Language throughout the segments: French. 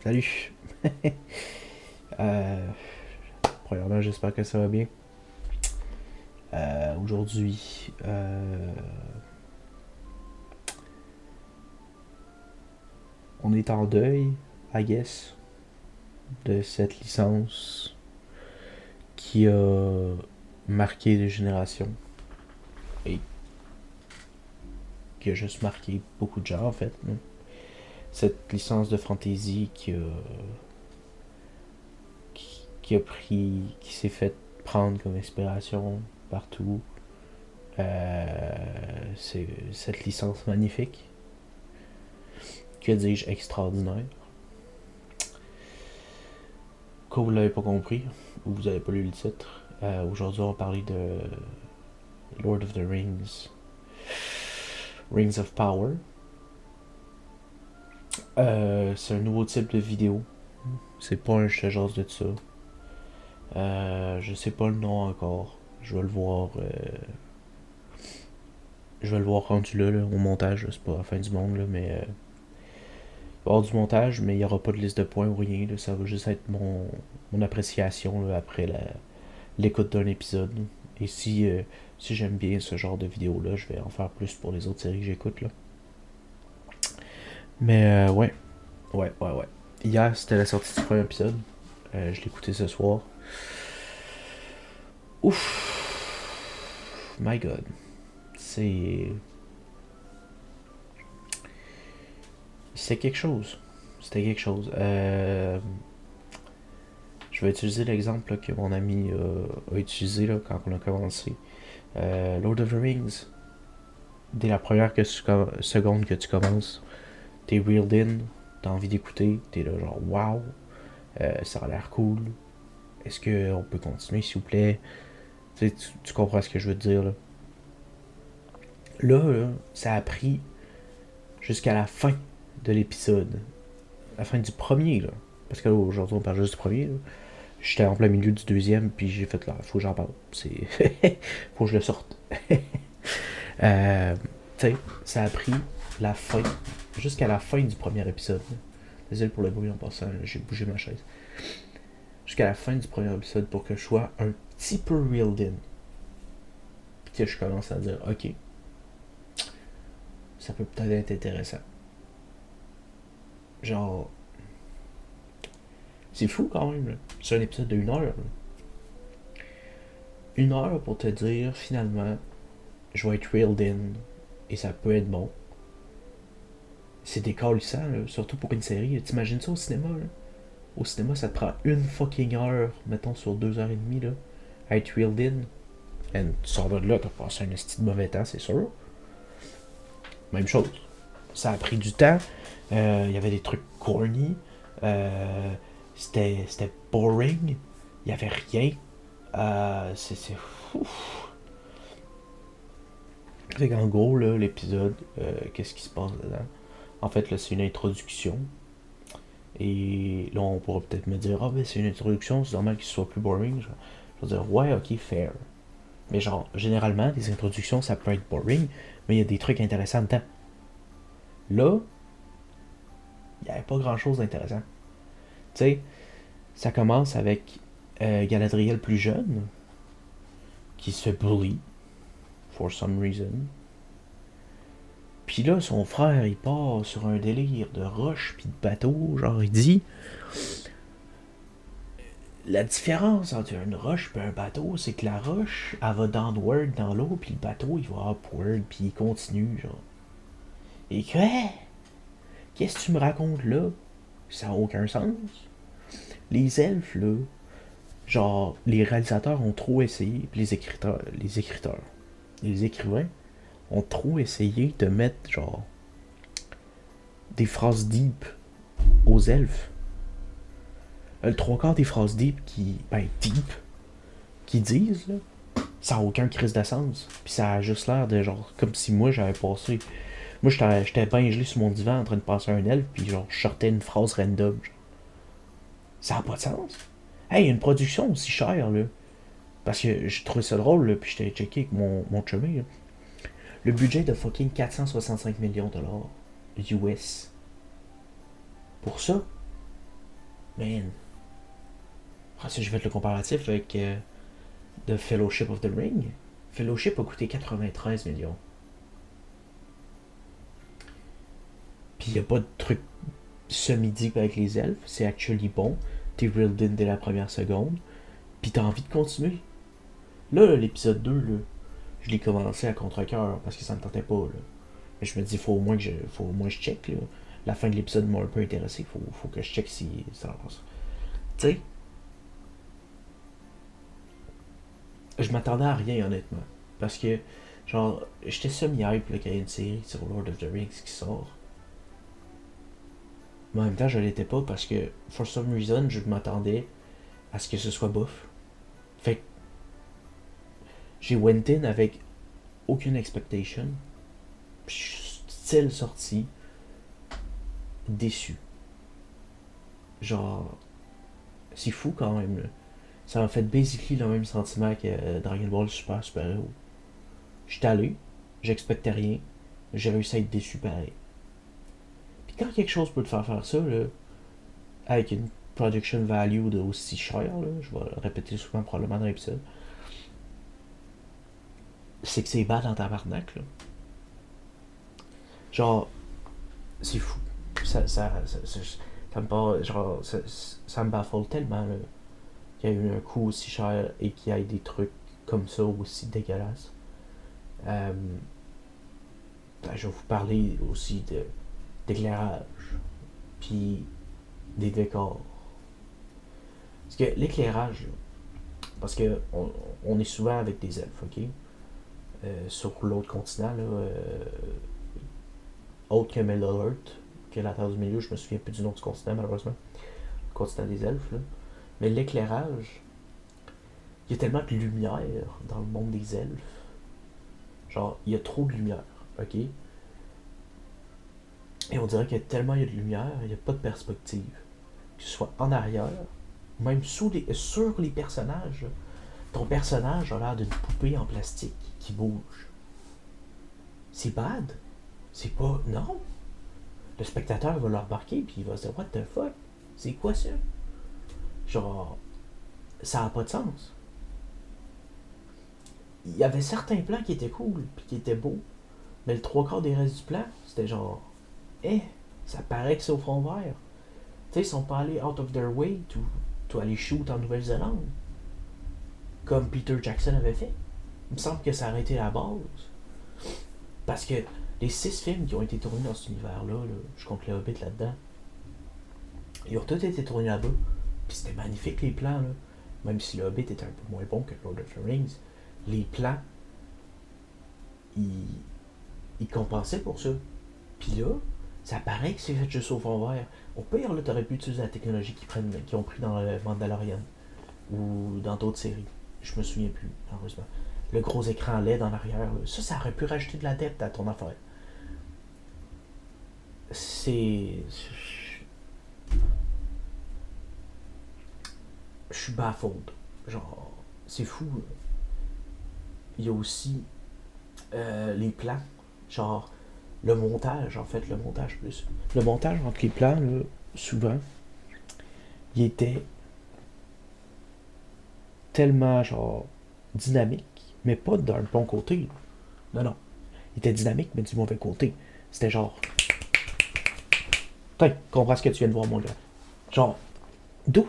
Salut. euh, Premièrement, j'espère que ça va bien. Aujourd'hui, on est en deuil, I guess, de cette licence qui a marqué des générations et qui a juste marqué beaucoup de gens en fait. Cette licence de fantasy qui a pris, qui s'est fait prendre comme inspiration partout. C'est cette licence magnifique, que dis-je, extraordinaire. Quand vous l'avez pas compris, ou vous avez pas lu le titre, aujourd'hui on va parler de Lord of the Rings, Rings of Power. C'est un nouveau type de vidéo. C'est pas un je te jase de ça. Je sais pas le nom encore. Je vais le voir. Je vais le voir rendu là, au montage. C'est pas la fin du monde, là, mais. Il va y avoir du montage, mais il n'y aura pas de liste de points ou rien. Là, ça va juste être mon appréciation là, après l'écoute d'un épisode. Et si j'aime bien ce genre de vidéo-là, je vais en faire plus pour les autres séries que j'écoute. Là. Mais ouais. Ouais. Hier, c'était la sortie du premier épisode. Je l'ai écouté ce soir. Ouf. My God. C'est. C'était quelque chose. C'était quelque chose. Je vais utiliser l'exemple là, que mon ami a utilisé là, quand on a commencé. Lord of the Rings. Dès la première seconde que tu commences, t'es reeled in, t'as envie d'écouter, t'es là genre wow, ça a l'air cool. Est-ce qu'on peut continuer s'il vous plaît? Tu comprends ce que je veux te dire là. Là, ça a pris jusqu'à la fin de l'épisode. La fin du premier là. Parce que là, aujourd'hui on parle juste du premier là. J'étais en plein milieu du deuxième, puis j'ai fait là, faut que j'en parle. C'est. Faut que je le sorte. Tu sais, ça a pris la fin, jusqu'à la fin du premier épisode. Désolé pour le bruit en passant, j'ai bougé ma chaise. Jusqu'à la fin du premier épisode pour que je sois un petit peu reeled in. Puis que je commence à dire, ok, ça peut peut-être être intéressant. Genre, c'est fou quand même, là. C'est un épisode de 1 heure. Là. 1 heure pour te dire, finalement, je vais être reeled in et ça peut être bon. C'est décalissant, là, surtout pour une série. T'imagines ça au cinéma, là? Au cinéma, ça te prend une fucking heure, mettons sur 2 heures et demie, là, à être reeled in. Et tu sors de là, t'as passé un esti de mauvais temps, c'est sûr. Même chose. Ça a pris du temps. Il y avait des trucs corny. C'était boring. Il y avait rien. C'est fou. Fait qu'en gros, là, l'épisode, qu'est-ce qui se passe dedans? En fait, là, c'est une introduction. Et là, on pourra peut-être me dire, ah, ben c'est une introduction, c'est normal qu'il soit plus boring. Je vais dire, ouais, ok, fair. Mais genre, généralement, les introductions, ça peut être boring, mais il y a des trucs intéressants dedans. Là, il n'y avait pas grand-chose d'intéressant. Tu sais, ça commence avec Galadriel plus jeune, qui se fait bully, for some reason. Puis là, son frère, il part sur un délire de roche puis de bateau. Genre, il dit, la différence entre une roche et un bateau, c'est que la roche, elle va downward dans l'eau, puis le bateau, il va upward, puis il continue, genre. Et quoi? Qu'est-ce que tu me racontes là? Ça n'a aucun sens. Les elfes, là, genre, les réalisateurs ont trop essayé, puis les écrivains ont trop essayé de mettre, genre, des phrases deep aux elfes. Le trois quarts des phrases deep qui disent, là, ça n'a aucun crise de sens. Puis ça a juste l'air de genre, comme si moi j'avais passé. Moi j'étais bien gelé sur mon divan en train de passer un elfe, puis genre, je sortais une phrase random. Genre. Ça n'a pas de sens. Hey, une production aussi chère, là. Parce que j'ai trouvé ça drôle, là, puis j'étais checké avec mon chumé. Là. Le budget de fucking 465 millions de dollars US. Pour ça, man. Après ça, j'ai fait le comparatif avec The Fellowship of the Ring. Fellowship a coûté 93 millions. Puis il n'y a pas de truc semi-deep avec les elfes. C'est actually bon. T'es reeled in dès la première seconde. Puis t'as envie de continuer. Là, l'épisode 2, là, je l'ai commencé à contre-cœur parce que ça me tentait pas. Là. Mais je me dis, faut au moins que je check. Là. La fin de l'épisode m'a un peu intéressé. Faut que je check si ça avance. Tu sais, je m'attendais à rien, honnêtement. Parce que, genre, j'étais semi-hype qu'il y a une série sur Lord of the Rings qui sort. Mais en même temps, je l'étais pas parce que, for some reason, je m'attendais à ce que ce soit bof. Fait que, j'ai went in avec aucune expectation. Puis je suis still sorti déçu. Genre, c'est fou quand même. Là. Ça m'a fait basically le même sentiment que Dragon Ball Super Héros. J'étais allé, j'expectais rien, j'ai réussi à être déçu pareil. Puis quand quelque chose peut te faire ça, là, avec une production value de aussi cher, là, je vais le répéter souvent probablement dans l'épisode, c'est que c'est bad dans tabarnak, là. Genre, c'est fou. Ça me part, genre, ça me baffle tellement, là, qu'il y a eu un coût aussi cher et qu'il y ait des trucs comme ça aussi dégueulasses. Euh, je vais vous parler aussi d'éclairage, puis des décors. Parce que l'éclairage, parce que on est souvent avec des elfes, ok? Sur l'autre continent, là, autre que Middle-earth, que la Terre du Milieu, je me souviens plus du nom du continent, malheureusement. Le continent des elfes, là. Mais l'éclairage, il y a tellement de lumière dans le monde des elfes. Genre, il y a trop de lumière, ok? Et on dirait que tellement il y a de lumière, il n'y a pas de perspective. Que ce soit en arrière, même sur les personnages. Ton personnage a l'air d'une poupée en plastique qui bouge. C'est bad. C'est pas. Non. Le spectateur va le remarquer puis il va se dire, what the fuck? C'est quoi ça? Genre, ça a pas de sens. Il y avait certains plans qui étaient cool puis qui étaient beaux, mais le trois quarts des restes du plan, c'était genre, eh, ça paraît que c'est au fond vert. Tu sais, ils sont pas allés out of their way to aller shoot en Nouvelle-Zélande, comme Peter Jackson avait fait. Il me semble que ça aurait été la base. Parce que les 6 films qui ont été tournés dans cet univers-là, là, je compte le Hobbit là-dedans, ils ont tous été tournés là-bas. Puis c'était magnifique les plans, là. Même si le Hobbit était un peu moins bon que Lord of the Rings, les plans, ils compensaient pour ça. Puis là, ça paraît que c'est fait juste au fond vert. Au pire, là, t'aurais pu utiliser la technologie qu'ils ont pris dans le Mandalorian ou dans d'autres séries. Je me souviens plus, malheureusement. Le gros écran LED en arrière, là. Ça aurait pu rajouter de la depth à ton affaire. C'est. Je suis baffled. Genre, c'est fou. Il y a aussi les plans. Genre, le montage, en fait, le montage plus. Le montage entre les plans, là, souvent, il était tellement, genre, dynamique, mais pas d'un bon côté. Non, non. Il était dynamique, mais du mauvais côté. C'était genre. Putain, comprends ce que tu viens de voir, mon gars. Genre, dude,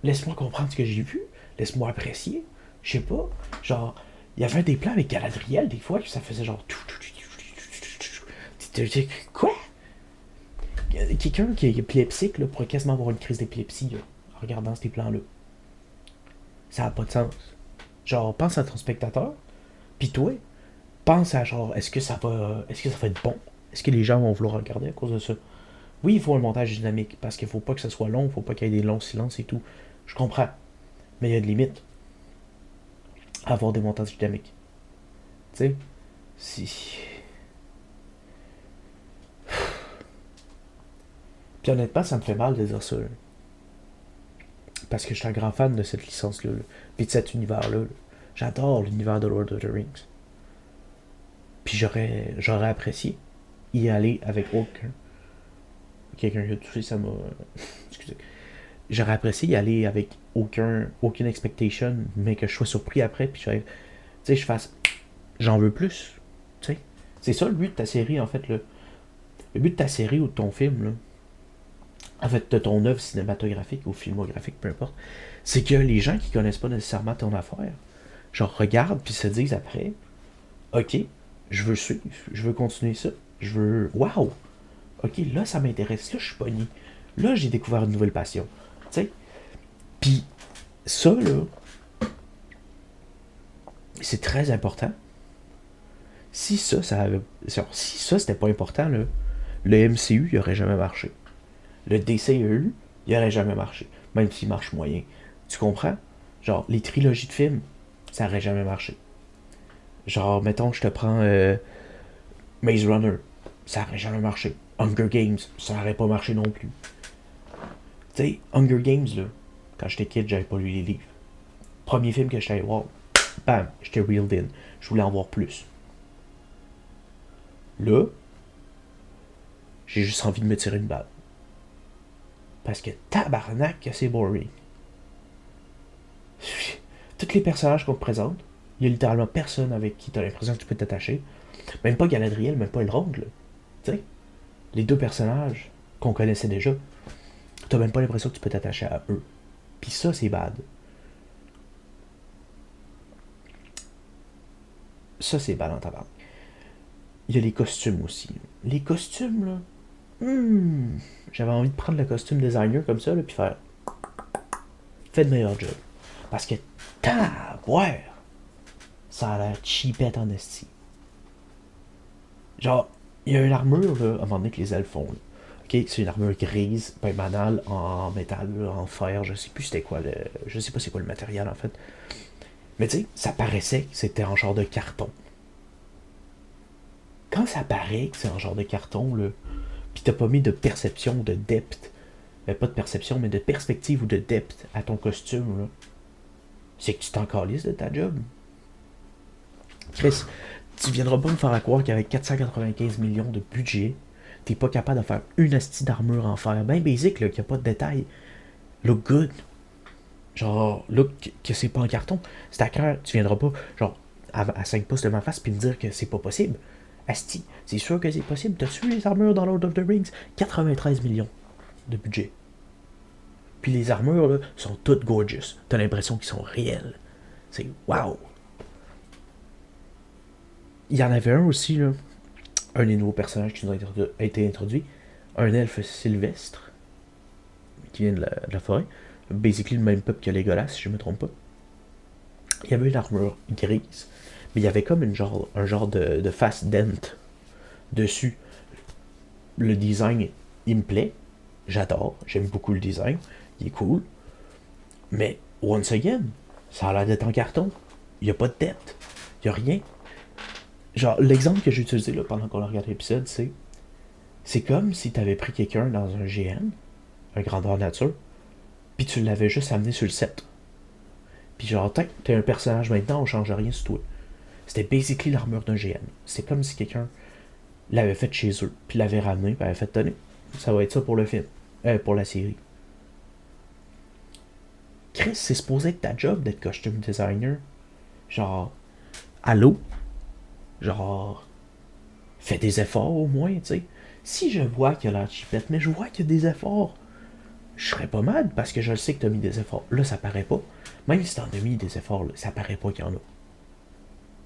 laisse-moi comprendre ce que j'ai vu. Laisse-moi apprécier. Je sais pas. Genre, il y avait des plans avec Galadriel, des fois, que ça faisait genre. Quoi? Quelqu'un qui est épileptique là, pourrait quasiment avoir une crise d'épilepsie là, en regardant ces plans-là. Ça n'a pas de sens. Genre, pense à ton spectateur, puis toi, pense à genre, est-ce que ça va être bon? Est-ce que les gens vont vouloir regarder à cause de ça? Oui, il faut un montage dynamique, parce qu'il faut pas que ça soit long, il faut pas qu'il y ait des longs silences et tout. Je comprends. Mais il y a de limites à avoir des montages dynamiques. Tu sais? Si. Puis honnêtement, ça me fait mal de dire ça. Là. Parce que je suis un grand fan de cette licence-là. Là. Puis de cet univers-là. Là. J'adore l'univers de Lord of the Rings. Puis j'aurais apprécié y aller avec aucun quelqu'un qui a touché, ça m'a. Excusez. J'aurais apprécié y aller avec aucune expectation, mais que je sois surpris après, puis je fasse. J'en veux plus. Tu sais. C'est ça le but de ta série, en fait. Là. Le but de ta série ou de ton film, là, en fait, de ton œuvre cinématographique ou filmographique, peu importe, c'est que les gens qui connaissent pas nécessairement ton affaire, genre, regardent puis se disent après, ok, je veux suivre, je veux continuer ça, je veux. Waouh! Ok, là, ça m'intéresse, là, je suis pogné. Là, j'ai découvert une nouvelle passion. Tu sais? Puis, ça, là, c'est très important. Si ça, si ça, c'était pas important, là, le MCU, il aurait jamais marché. Le DCEU, il aurait jamais marché. Même s'il marche moyen. Tu comprends? Genre, les trilogies de films, ça aurait jamais marché. Genre, mettons, je te prends Maze Runner, ça aurait jamais marché. Hunger Games, ça aurait pas marché non plus. Tu sais, Hunger Games, là, quand j'étais kid, j'avais pas lu les livres. Premier film que j'étais allé voir, bam, j'étais reeled in. Je voulais en voir plus. Là, j'ai juste envie de me tirer une balle. Parce que tabarnak, que c'est boring. Tous les personnages qu'on te présente, il y a littéralement personne avec qui tu as l'impression que tu peux t'attacher. Même pas Galadriel, même pas Elrond, là. Tu sais, les deux personnages qu'on connaissait déjà, t'as même pas l'impression que tu peux t'attacher à eux. Puis ça, c'est bad. Ça, c'est bad en tabac. Il y a les costumes aussi. Les costumes, là. J'avais envie de prendre le costume designer comme ça, là, puis faire. Fais de meilleur job. Parce que, ouais, ça a l'air cheapette en esti. Genre, il y a une armure, là, à un moment donné, que les elfes font. Là. Ok, c'est une armure grise, ben banale, en métal, en fer, je sais plus c'était quoi le. Je sais pas c'est quoi le matériel en fait. Mais tu sais, ça paraissait que c'était en genre de carton. Quand ça paraît que c'est en genre de carton, là, pis t'as pas mis de perception, de depth, pas de perception, mais de perspective ou de depth à ton costume, là, c'est que tu t'en calisses de ta job. Chris, tu viendras pas me faire croire qu'avec 495 millions de budget, t'es pas capable de faire une astuce d'armure en fer. Ben basic, là, qu'il n'y a pas de détails. Look good. Genre, look que c'est pas en carton. C'est à cœur, tu viendras pas, genre, à 5 pouces de ma face puis me dire que c'est pas possible. Asti, c'est sûr que c'est possible. T'as-tu vu les armures dans Lord of the Rings? 93 millions de budget. Puis les armures, là, sont toutes gorgeous. T'as l'impression qu'ils sont réelles. C'est wow. Il y en avait un aussi, là. Un des nouveaux personnages qui nous a été introduit. Un elfe sylvestre. Qui vient de la forêt. Basically le même peuple que Legolas, si je me trompe pas. Il y avait une armure grise. Mais il y avait comme un genre de face dent dessus. Le design, il me plaît. J'adore. J'aime beaucoup le design. Il est cool. Mais, once again, ça a l'air d'être en carton. Il n'y a pas de dette. Il n'y a rien. Genre, l'exemple que j'ai utilisé là, pendant qu'on a regardé l'épisode, c'est comme si tu avais pris quelqu'un dans un GN, un grandeur nature, puis tu l'avais juste amené sur le set. Puis genre, t'es un personnage maintenant, on change rien sur toi. C'était basically l'armure d'un GN. C'est comme si quelqu'un l'avait fait chez eux, puis l'avait ramené, puis avait fait tenir. Ça va être ça pour le film. Pour la série. Chris, c'est supposé être ta job d'être costume designer. Genre, allô? Genre, fais des efforts au moins, tu sais. Si je vois qu'il y a l'air chipette, mais je vois qu'il y a des efforts, je serais pas mal parce que je le sais que t'as mis des efforts. Là, ça paraît pas. Même si t'en as mis des efforts, là, ça paraît pas qu'il y en a.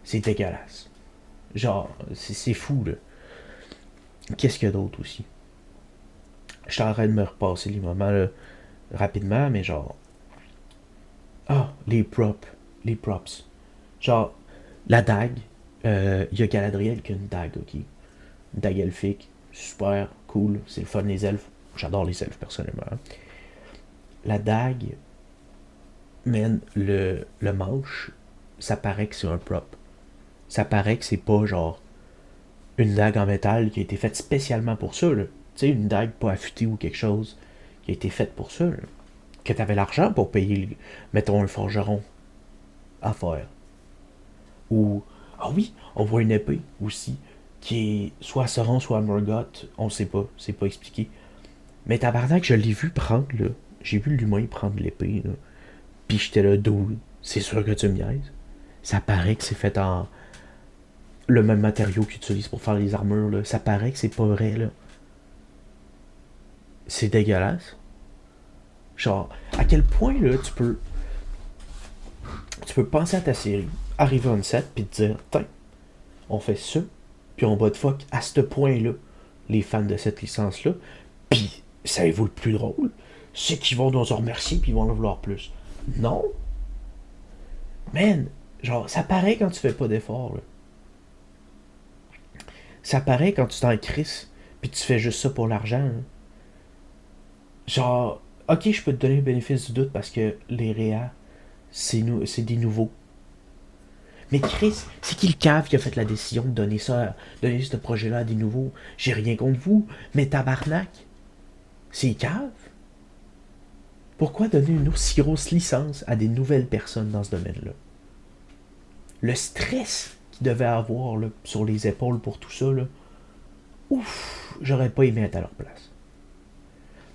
C'est dégueulasse. Genre, c'est fou, là. Qu'est-ce qu'il y a d'autre aussi? Je suis en train de me repasser les moments, là, rapidement, mais genre. Ah, les props. Les props. Genre, la dague. Il y a Galadriel qui a une dague, ok? Une dague elfique. Super cool. C'est le fun, les elfes. J'adore les elfes, personnellement. La dague, man, le manche, ça paraît que c'est un prop. Ça paraît que c'est pas genre une dague en métal qui a été faite spécialement pour ça, là. Tu sais, une dague pas affûtée ou quelque chose qui a été faite pour ça, là. Que t'avais l'argent pour payer, mettons, un forgeron à faire. Ou, ah oui, on voit une épée aussi, qui est soit à Sauron, soit à Morgoth, on sait pas, c'est pas expliqué. Mais tabarnak, je l'ai vu prendre, là. J'ai vu l'humain prendre l'épée, là. Pis j'étais là, dude, c'est sûr que tu me niaises. Ça paraît que c'est fait en le même matériau qu'ils utilisent pour faire les armures, là. Ça paraît que c'est pas vrai, là. C'est dégueulasse. Genre, à quel point, là, tu peux penser à ta série, arriver on set, puis te dire, tiens, on fait ça, puis on bat de fuck à ce point-là, les fans de cette licence-là, puis ça vaut le plus drôle, c'est qu'ils vont nous en remercier, puis ils vont en vouloir plus. Non, man, genre, ça paraît quand tu fais pas d'effort, là. Ça paraît quand tu t'en crisses, puis tu fais juste ça pour l'argent, là. Genre, ok, je peux te donner le bénéfice du doute parce que les réa, c'est des nouveaux. Mais Chris, c'est qui le cave qui a fait la décision de donner ça, donner ce projet-là à des nouveaux? J'ai rien contre vous, mais tabarnak, c'est cave. Pourquoi donner une aussi grosse licence à des nouvelles personnes dans ce domaine-là? Le stress qu'ils devaient avoir là, sur les épaules pour tout ça, là, ouf, j'aurais pas aimé être à leur place.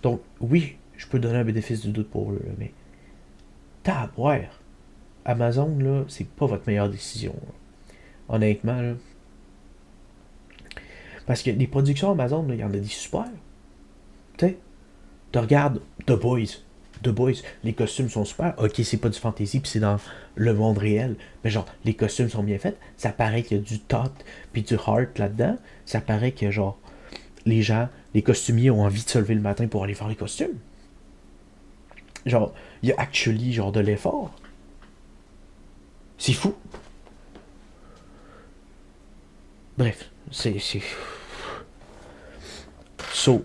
Donc, oui, je peux donner un bénéfice du doute pour eux, là, mais tabouère, Amazon, là, c'est pas votre meilleure décision. Là. Honnêtement, là. Parce que les productions Amazon, il y en a des super. Tu sais, tu regardes The Boys. The Boys, les costumes sont super. Ok, c'est pas du fantasy, puis c'est dans le monde réel. Mais genre, les costumes sont bien faits. Ça paraît qu'il y a du thought, puis du heart là-dedans. Ça paraît que, genre, les gens, les costumiers ont envie de se lever le matin pour aller faire les costumes. Genre, il y a actually, genre, de l'effort. C'est fou. Bref, c'est. So,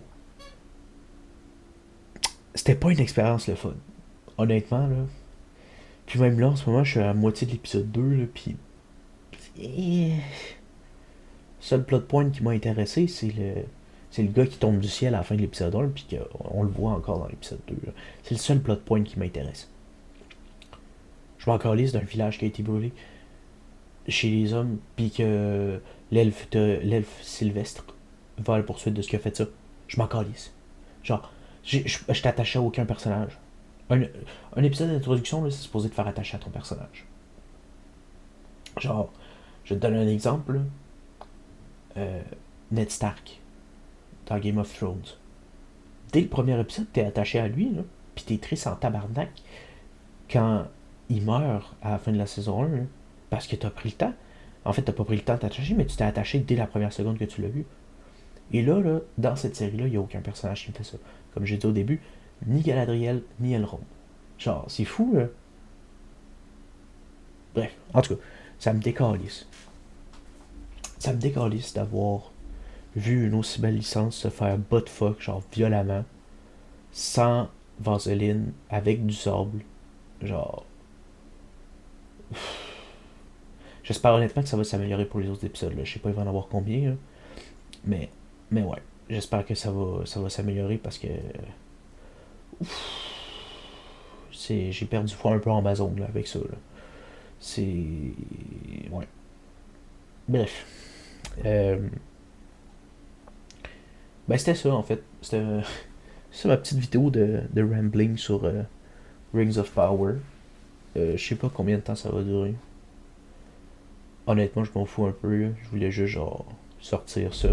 c'était pas une expérience le fun. Honnêtement, là. Puis même là, en ce moment, je suis à la moitié de l'épisode 2, là, puis... Le seul plot point qui m'a intéressé, c'est le gars qui tombe du ciel à la fin de l'épisode 1, puis qu'on le voit encore dans l'épisode 2. Là. C'est le seul plot point qui m'intéresse. Je m'en calisse d'un village qui a été brûlé chez les hommes, puis que l'elfe Sylvestre va à la poursuite de ce qui a fait ça. Je m'en calisse. Genre, je t'attachais à aucun personnage. Un, un épisode d'introduction, là, c'est supposé te faire attacher à ton personnage. Genre, je te donne un exemple. Là. Ned Stark dans Game of Thrones. Dès le premier épisode, t'es attaché à lui, là, pis t'es triste en tabarnak quand il meurt à la fin de la saison 1, là, parce que t'as pris le temps. En fait, t'as pas pris le temps de t'attacher, mais tu t'es attaché dès la première seconde que tu l'as vu. Et là, dans cette série-là, il n'y a aucun personnage qui me fait ça. Comme j'ai dit au début, ni Galadriel, ni Elrond. Genre, c'est fou, là. Bref, en tout cas, ça me décalisse. Ça me décalisse d'avoir vu une aussi belle licence se faire butt fuck, genre violemment, sans vaseline, avec du sable. Genre. J'espère honnêtement que ça va s'améliorer pour les autres épisodes. Là. Je sais pas, il va en avoir combien. Là. Mais, mais ouais. J'espère que ça va s'améliorer parce que. J'ai perdu foi un peu en Amazon là, avec ça. Là. C'est. Ouais. Bref. Ben c'était ça en fait. C'était c'est ma petite vidéo de rambling sur Rings of Power. Je sais pas combien de temps ça va durer. Honnêtement, je m'en fous un peu. Là. Je voulais juste genre sortir ça.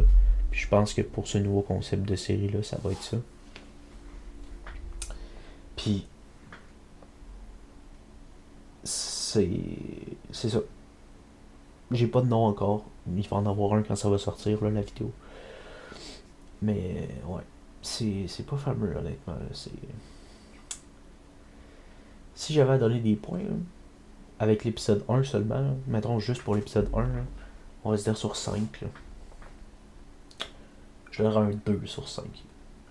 Puis je pense que pour ce nouveau concept de série là, ça va être ça. Puis c'est c'est ça. J'ai pas de nom encore. Il va en avoir un quand ça va sortir là, la vidéo. Mais ouais, c'est pas fameux honnêtement. Là. C'est si j'avais à donner des points là, avec l'épisode 1 seulement, là, mettons juste pour l'épisode 1, là, on va se dire sur 5. Là. Je donnerais un 2 sur 5.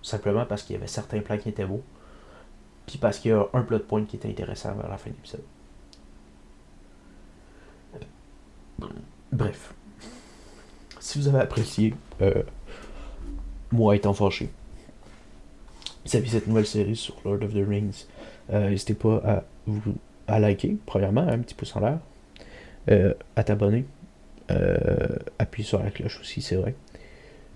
Simplement parce qu'il y avait certains plans qui étaient beaux. Puis parce qu'il y a un plot point qui était intéressant vers la fin de l'épisode. Bref. Si vous avez apprécié, moi étant fâché, vis-à-vis cette nouvelle série sur Lord of the Rings, n'hésitez pas à liker, premièrement, un petit pouce en l'air, à t'abonner, appuyer sur la cloche aussi, c'est vrai.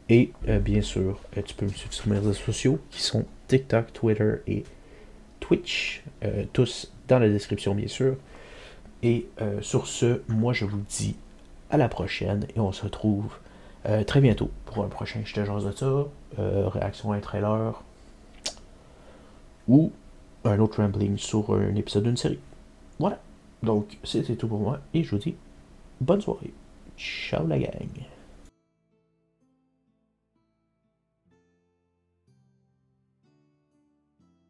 Et bien sûr, tu peux me suivre sur mes réseaux sociaux qui sont TikTok, Twitter et Twitch, tous dans la description bien sûr. Et sur ce, moi je vous dis à la prochaine et on se retrouve très bientôt pour un prochain Je te jase de ça, réaction à un trailer ou un autre rambling sur un épisode d'une série. Voilà. Donc c'était tout pour moi et je vous dis bonne soirée. Ciao la gang.